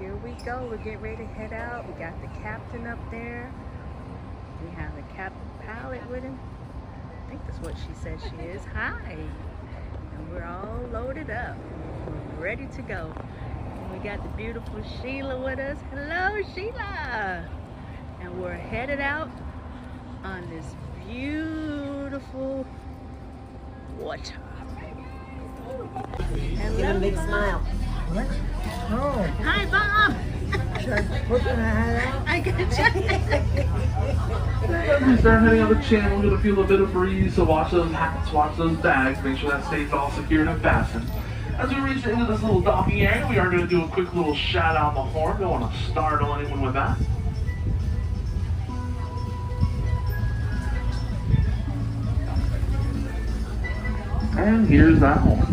here we go. We're getting ready to head out. We got the captain up there. We have the captain pilot with him. I think that's what she says she is. Hi. And we're all loaded up. We're ready to go. And we got the beautiful Sheila with us. Hello, Sheila. And we're headed out on this beautiful water. Give him a big smile. What? Oh. Hi, Bob. Should I put my hat out? I got you. As we start heading on the channel, we're going to feel a bit of breeze, so watch those hats, watch those bags, make sure that stays all secured and fastened. As we reach into this little docking area, we are going to do a quick little shout out on the horn. Don't want to startle anyone with that. And here's that horn.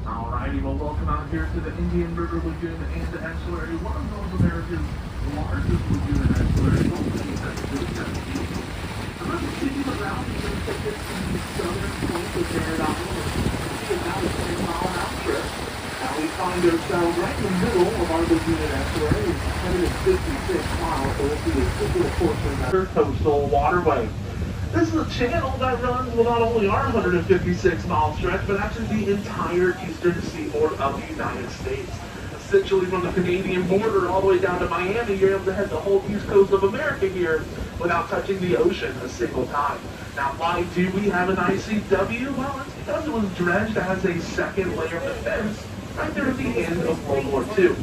Alrighty, well, welcome out here to the Indian River Lagoon and Estuary, one of North America's largest lagoon and estuary. The city around is going to take us to the southern point of Paradise. It's about a 20-mile-an-hour trip. Now we find ourselves right in the middle of our lagoon and estuary. It's 156 miles, so we'll see a good little portion of that coastal waterway. This is a channel that runs well, not only our 156-mile stretch, but actually the entire eastern seaboard of the United States. Essentially from the Canadian border all the way down to Miami, you're able to head the whole east coast of America here without touching the ocean a single time. Now, why do we have an ICW? Well, it's because it was dredged as a second layer of defense right there at the end of World War II.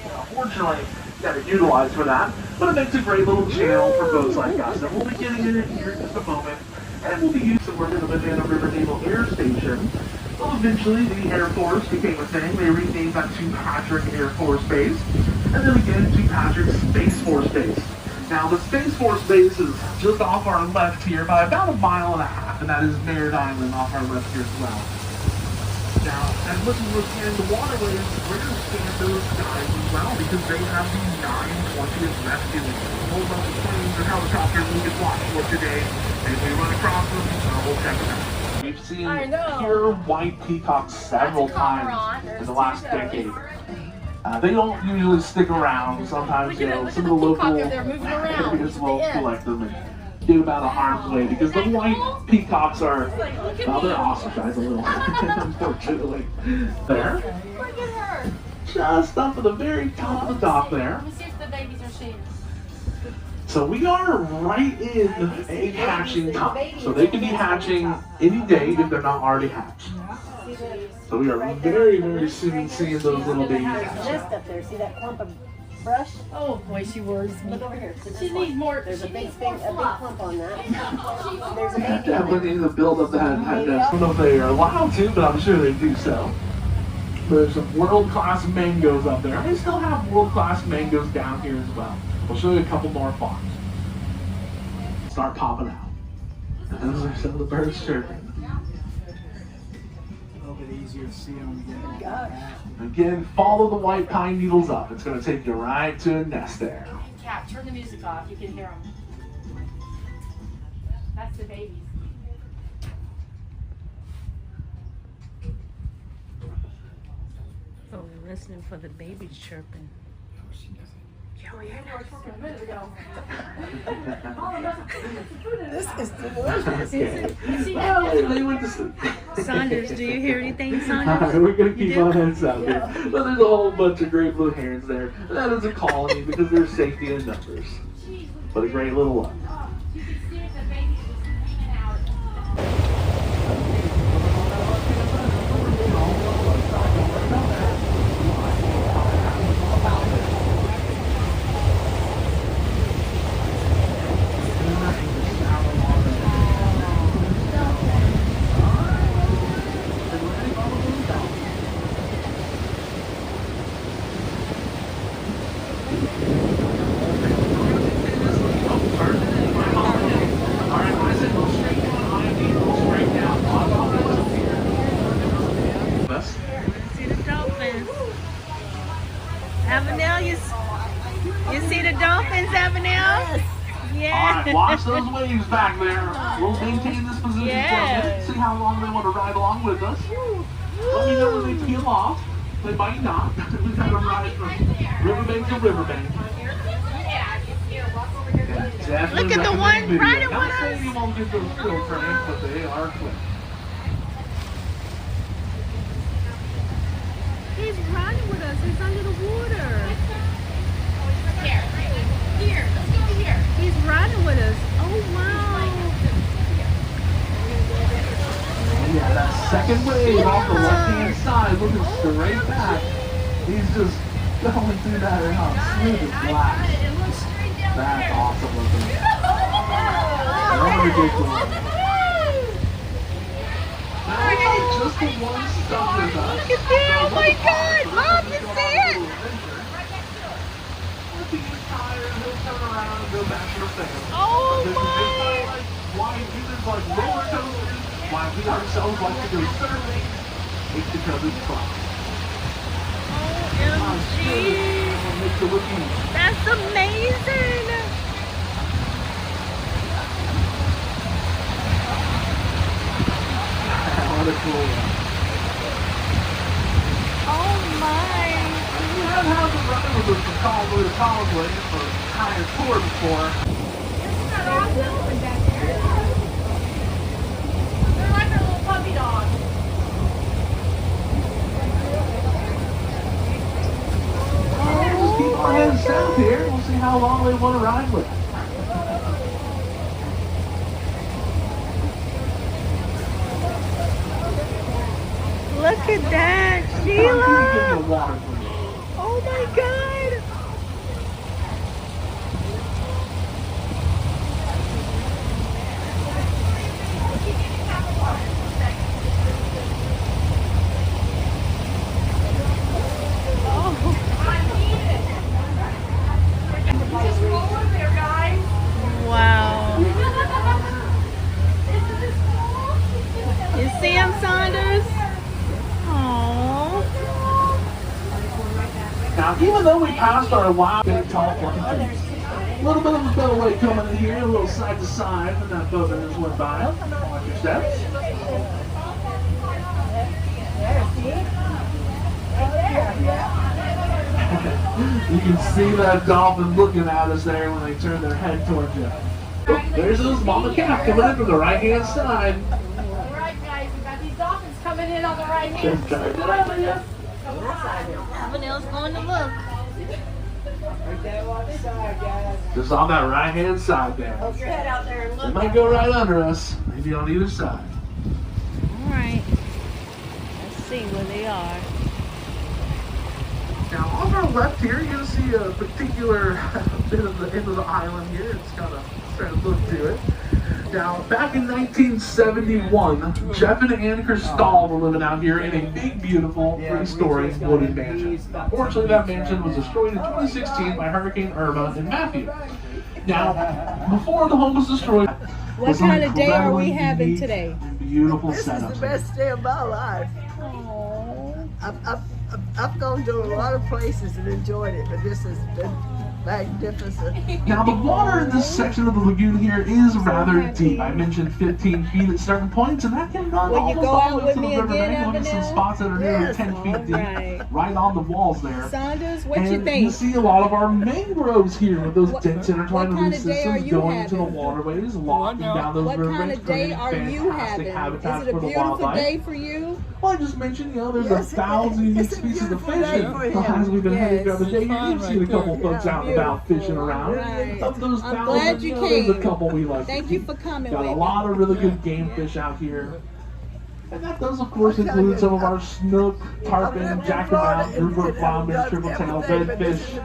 Unfortunately, got to utilize for that, but it makes a great little channel for boats like us. And we'll be getting in it here in just a moment, and we'll be using work at the Banana River Naval Air Station. Well, eventually the Air Force became a thing. They renamed that to Patrick Air Force Base, and then again to Patrick Space Force Base. Now, the Space Force Base is just off our left here by about 1.5 miles, and that is Merritt Island off our left here as well. Now, as much as we're scanning the waterways, we're going to scan those skies as well because they have the 920th rescue. A whole bunch of planes and helicopters we can watch for today. And if we run across them, we'll check them out. We've seen pure white peacocks several times in the last decade. They don't usually stick around. Sometimes, you know, some of the local areas will collect them and get about a arm's way because the white peacocks are, well, they're ostracized a little, unfortunately. There. Look at her. Just up at the very top of the dock there. Let me see if the babies are sheep. So we are right in egg hatching time. So they can be hatching any day if they're not already hatched. So we are very, very soon seeing those little babies hatch. Nest up there. See that clump of brush? Oh boy, she worries me. Look over here. She needs more. There's a she big needs thing, more a big fluff. clump on that. There's a baby. Definitely need to build up that nest. I don't know if they are allowed to, but I'm sure they do so. There's some world-class mangoes up there. They still have world-class mangoes down here as well. We'll show you a couple more farms. Start popping out. And those are some of the birds chirping. A little bit easier to see them again. Again, follow the white pine needles up. It's going to take you right to a nest there. Cat, turn the music off. You can hear them. That's the babies. Oh, we're listening for the babies chirping. This is delicious. Okay. Well, they went to sleep. Saunders, do you hear anything, Saunders? Alright, we're going to You keep do? our heads out there. But there's a whole bunch of great blue herons there. That is a colony because there's safety in numbers. But a great little one. You can see if the babies just hanging out. watch those waves back there. We'll maintain this position for a minute, see how long they want to ride along with us. Let me know when they peel off. They might not. We've had them ride from riverbank to riverbank. Look at the one riding with Not saying us. you won't get those field trains, but they are quick. He's riding with us. He's under the water. Here, let's go here. He's riding with us. Oh, wow. Yeah, that second wave off the left-hand side, looking straight back. He's just going through that and how smooth as glass. That's awesome looking. Ridiculous. Just the one stuff with us. Look at that. Oh, my God. Mom, you see it? He'll turn around and go back to the family. Oh, This is just kind of like why humans like roller coasters, why we ourselves like to go surfing. It's because it's fun. OMG. Make the look easy. That's amazing. What a cool one. Oh, my. We have had the running with us from Caregiver to Caregiver for higher tour before. They're like our little puppy dogs. Just keep our heads south here. We'll see how long they want to ride with us. Look at that, Give me Sheila. a water, please. Oh my God. Just roll over there, guys. Wow. You see him, Saunders? Aww. Now, even though we passed our wild big tall plane, a little bit of a bellway coming in here, a little side to side, and that boat that just went by. Watch your steps. You can see that dolphin looking at us there when they turn their head towards you. Oh, there's those mama calf coming in from the right-hand side. All right, guys, we got these dolphins coming in on the right hand. Just turn it over you. Avenel's going to look. Just on that right-hand side there. Hold your head out there and They look. might go right under us, maybe on either side. All right. Let's see where they are. Now on our left here, you're going to see a particular bit of the end of the island here. It's got a certain look to it. Now, back in 1971, Jeff and Ann Cristal were living out here in a big, beautiful, three-story wooded mansion. Unfortunately, that mansion was destroyed in 2016 by Hurricane Irma and Matthew. Now, before the home was destroyed, What kind of day are we having today? Beautiful This setup. is the best day of my life. Oh. I've gone to a lot of places and enjoyed it, but this has been magnificent. Now, the water in this section of the lagoon here is rather deep. I mentioned 15 feet at certain points, and that can run Will you almost go all out the way with to the me riverbank. again, Look at some Avenel? spots that are nearly Yes. 10 feet deep, Alright. right on the walls there. Saunders, what And you think? see a lot of our mangroves here with those What- dense intertwined what root kind of day are systems you going into the having? waterways, locking down those What riverbanks, kind of day creating are you fantastic having? habitats Is it for a the beautiful wildlife. day for you? Well, I just mentioned, there's Yes, a thousand unique it's a species of beautiful fish. day And for him. as we've been heading Yes. throughout the day, you've seen a couple folks out and about fishing around. Right. Of those I'm thousands, glad you there's a came. couple we like. Thank to you keep. for coming Got with a me. lot of really good game fish out here. And that does, of course, include some of our snook, tarpon, jackrabbit, grouper flounder, triple tail, redfish.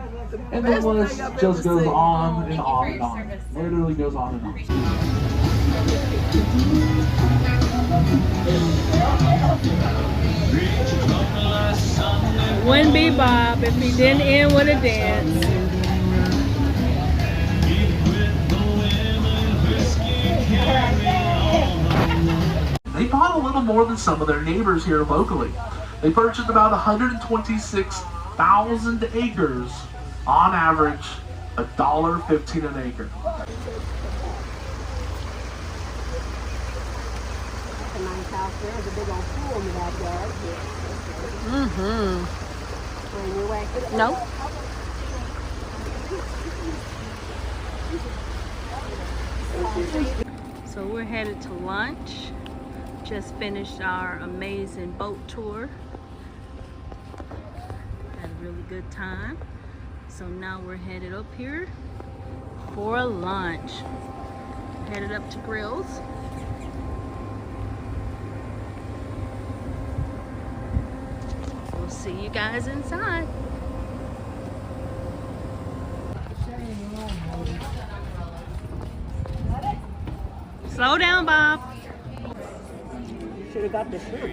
And the list just goes on and on and on. Literally goes on and on. Wouldn't be Bob if he didn't end with a dance. They bought a little more than some of their neighbors here locally. They purchased about 126,000 acres, on average, $1.15 an acre. nice house there. There's a big old pool in the backyard. Mm-hmm. On your way. No. So we're headed to lunch. Just finished our amazing boat tour. Had a really good time. So now we're headed up here for lunch. Headed up to Grills. We'll see you guys inside. Slow down, Bob. Should have got the shirt.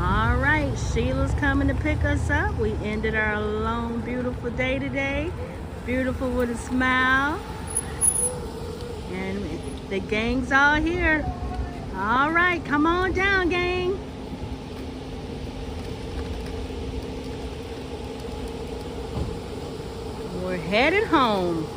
All right, Sheila's coming to pick us up. We ended our long, beautiful day today. Beautiful with a smile. And the gang's all here. All right, come on down, gang. We're headed home.